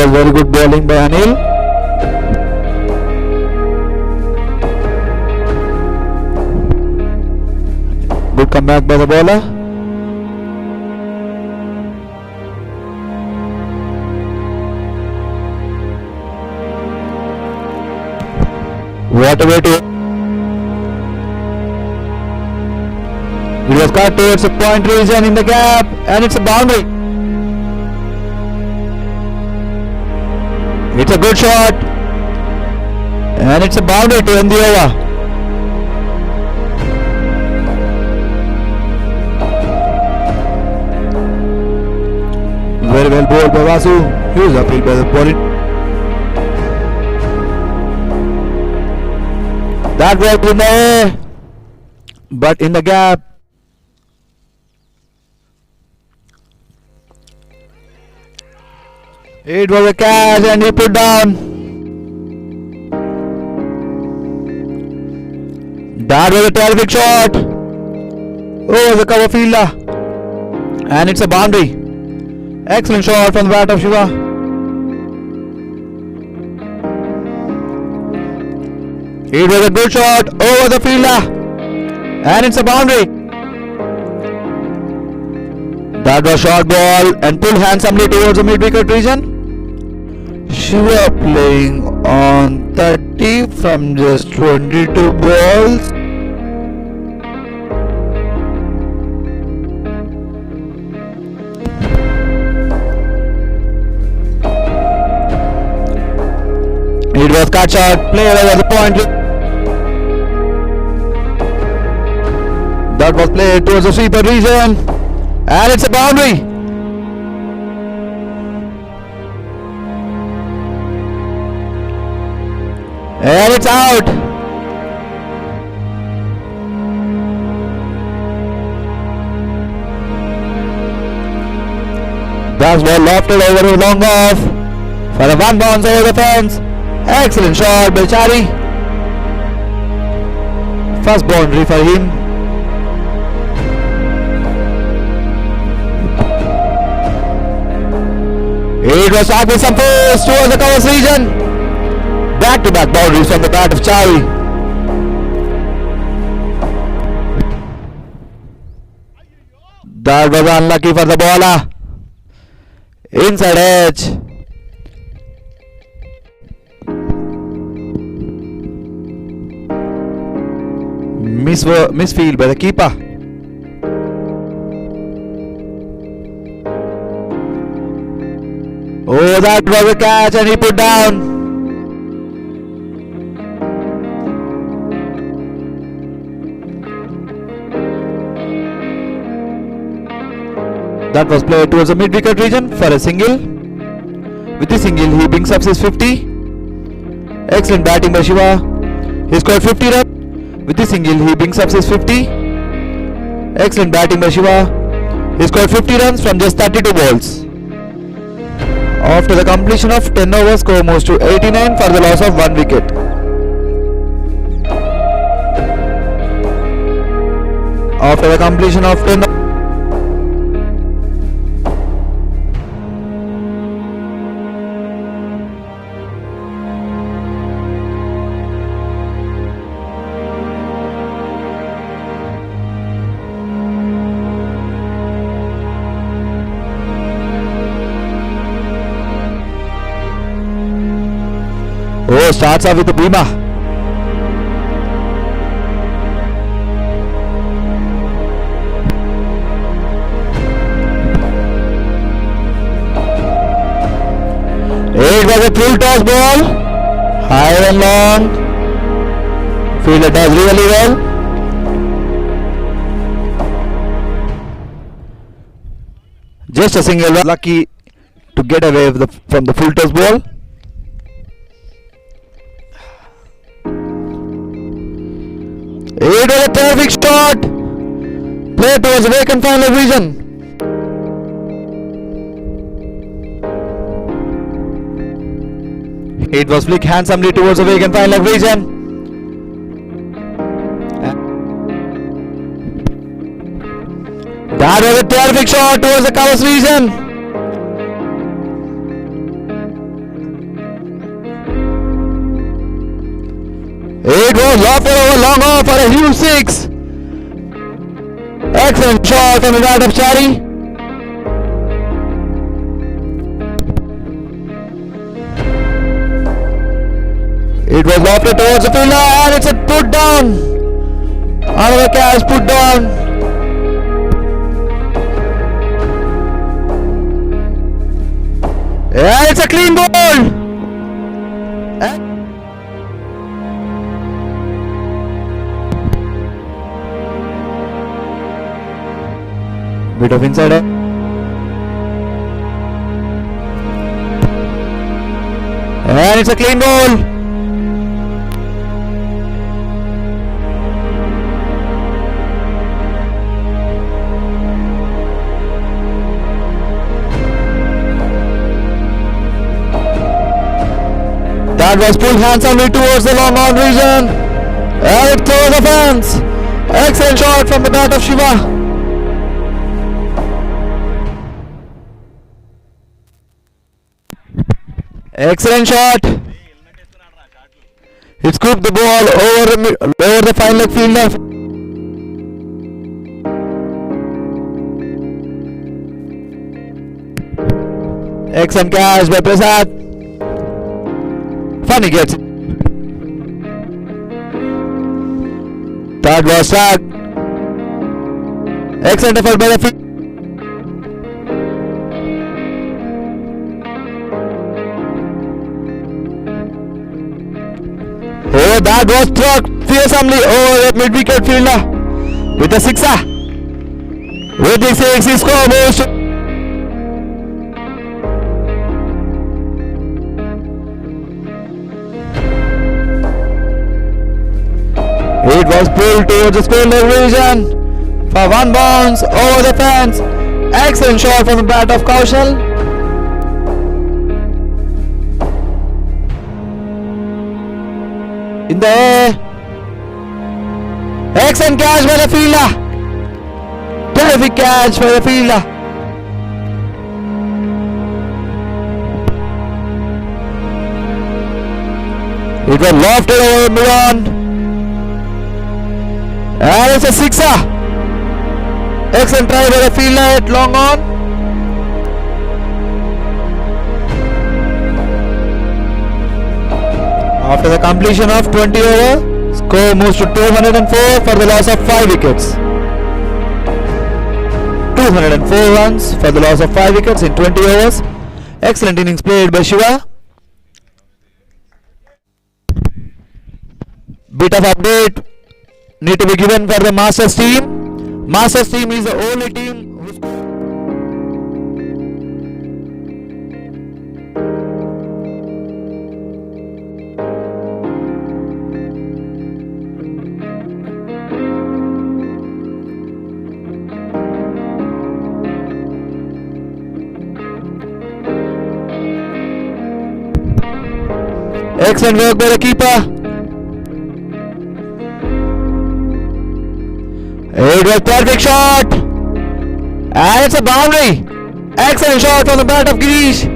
was very good bowling by Anil. Good comeback by the bowler. What a way to... It was cut towards the point region in the gap, and it's a boundary. It's a good shot, and it's a boundary to end the over. Very well bowled by Vasu. He was appealed by the bowling. That was in the air, but in the gap. It was a catch and he put down. That was a terrific shot. Oh, the cover fielder. And it's a boundary. Excellent shot from the bat of Shiva. It was a good shot over the fielder. And it's a boundary. That was short ball and pulled handsomely towards the mid-wicket region. Shiva playing on 30 from just 22 balls. It was cut short, played over the point. That was played towards the sweeper region. And it's a boundary. And it's out. That's ball lofted over a long off for a one bounce over the fence. Excellent shot by Chari. First boundary for him. It was shot with some force towards the covers region. Back-to-back boundaries from the bat of Chari. That was unlucky for the bowler. Inside edge. Misfield by the keeper. Oh, that was a catch and he put down. That was played towards the mid-wicket region for a single. With the single, he brings up his 50. Excellent batting by Shiva. He scored 50 runs. With the single, he brings up his 50. Excellent batting by Shiva. He scored 50 runs from just 32 balls. After the completion of 10 overs, score moves to 89 for the loss of 1 wicket. After the completion of 10 Oh, starts off with the Bhima. It was a full toss ball. High and long. Fielder does really well. Just a single, lucky to get away from the full toss ball. It was a terrific shot. Played towards the vacant final region. It was flicked handsomely towards the vacant final region. That was a terrific shot towards the covers region. Oh, lofted over long off for a huge six. Excellent shot from the bat of Chari. It was lofted towards the fielder and it's a put down. Another catch put down. And it's a clean ball. Bit of inside. And it's a clean ball. That was pulled handsomely towards the long on region. And it throws the fence. Excellent shot from the bat of Shiva. Excellent shot. He scooped the ball over the fine leg fielder. Excellent catch by Prasad. Funny gets it. That was struck. Excellent effort by the field. Oh, that was struck fearsomely over the mid-wicket fielder with a sixer. With the six, he scores. It was pulled towards the square leg region for one bounce over the fence. Excellent shot from the bat of Kaushal. In the air. Excellent catch by the fielder. Terrific catch by the fielder. It was lofted over mid-on. And it's a sixer. Excellent try by the fielder at long on. After the completion of 20 overs, score moves to 204 for the loss of 5 wickets. 204 runs for the loss of 5 wickets in 20 overs. Excellent innings played by Shiva. Bit of update need to be given for the Masters team. Masters team is the only team who's excellent work by the keeper. It was perfect shot. And it's a boundary. Excellent shot from the bat of Girish.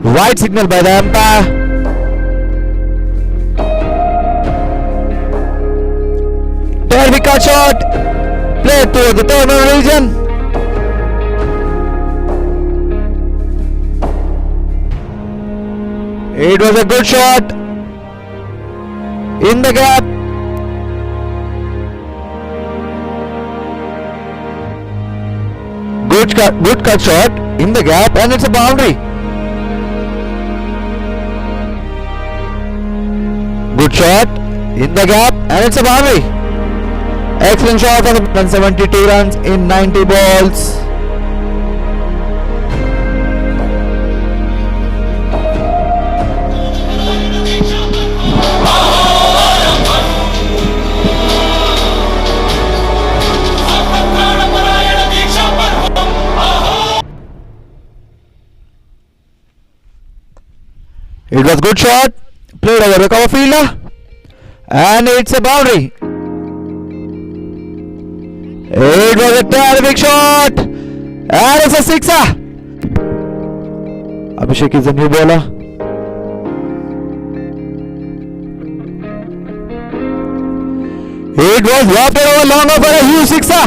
Right signal by the umpire. Terrific cut shot. Played towards the terminal region. It was a good shot in the gap. Good cut shot in the gap, and it's a boundary. Good shot in the gap, and it's a boundary. Excellent shot for the 172 runs in 90 balls. It was good shot, played over the cover fielder, and it's a boundary. It was a terrific shot, and it's a sixer. Abhishek is the new bowler. It was lofted over longer for a huge sixer.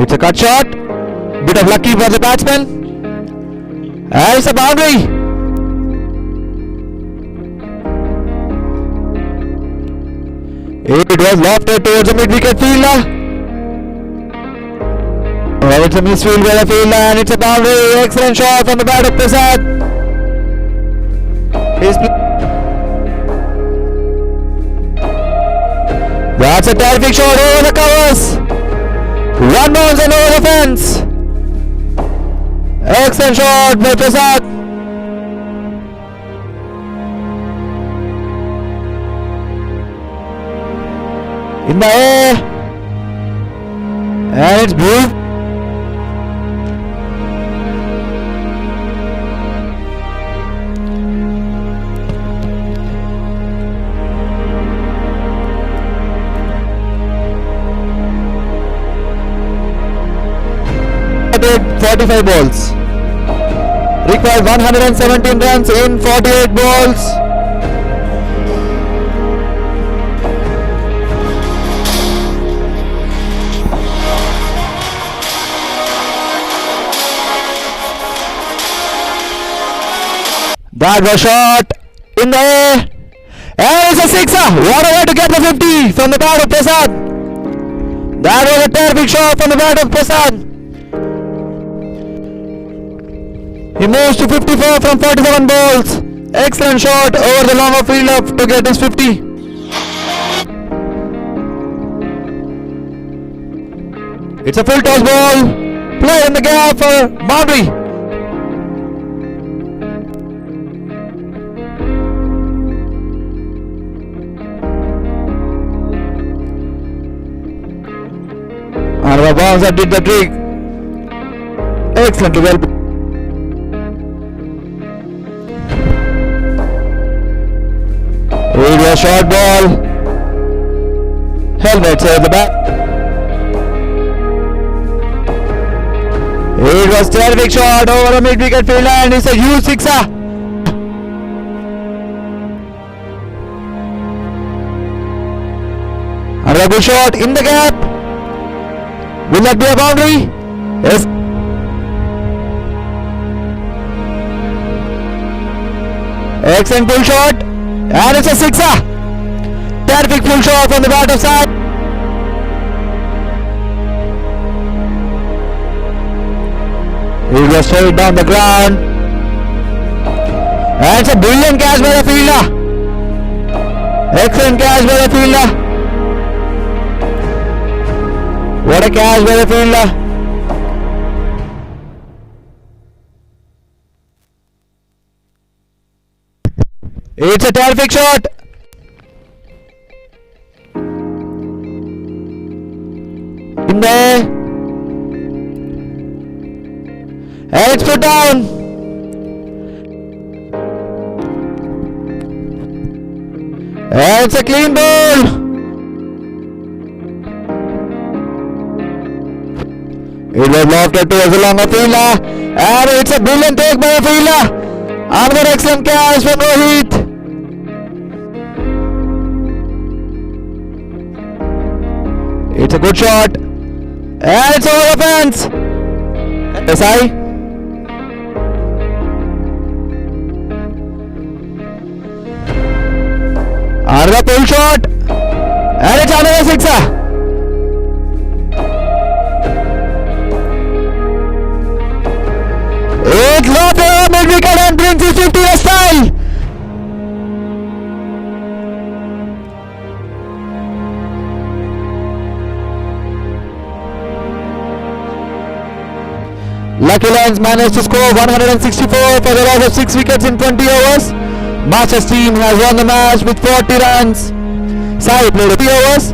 It's a cut shot. Bit of lucky for the batsman. And it's a boundary. It was lofted towards the mid-wicket fielder. Well, it's a misfield by the fielder and it's a boundary. Excellent shot from the bat of Prasad. That's a terrific shot over the covers. One bounce and over the fence. Excellent shot by Prasad. In the air. And it's blue. Did 45 balls. Required 117 runs in 48 balls. That was shot in the air. And it's a sixer. What a way to get the 50 from the bat of Prasad. That was a terrific shot from the bat of Prasad. He moves to 54 from 47 balls. Excellent shot over the longer fielder to get his 50. It's a full toss ball. Play in the gap for boundary. And the bouncer did the trick. Excellent, well. It was a short ball. Helmet over the back. It was a terrific shot over a mid-wicket fielder and it's a huge sixer. Another good shot in the gap. Will that be a boundary? Yes. Excellent pull shot. And it's a sixer. Terrific full shot from the bat of side. It was straight down the ground. And it's a brilliant catch by the fielder. Excellent catch by the fielder. What a catch by the fielder. It's a terrific shot. In there. And it's put down. And it's a clean ball. It was lofted towards the longer fielder. And it's a brilliant take by the fielder. Another excellent catch from Rohit. It's a good shot. And it's over the fence. SI. Another pull shot. And it's another sixer. It lofted over mid-wicket and brings his 50 a style. Lucky Lions managed to score 164 for the loss of 6 wickets in 20 overs. Masters team has won the match with 40 runs. Sai played 3 overs.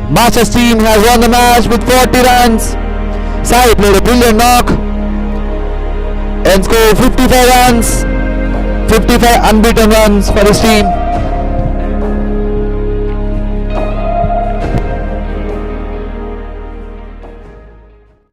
Masters team has won the match with 40 runs. Sai played a brilliant knock and scored 55 runs, 55 unbeaten runs for his team.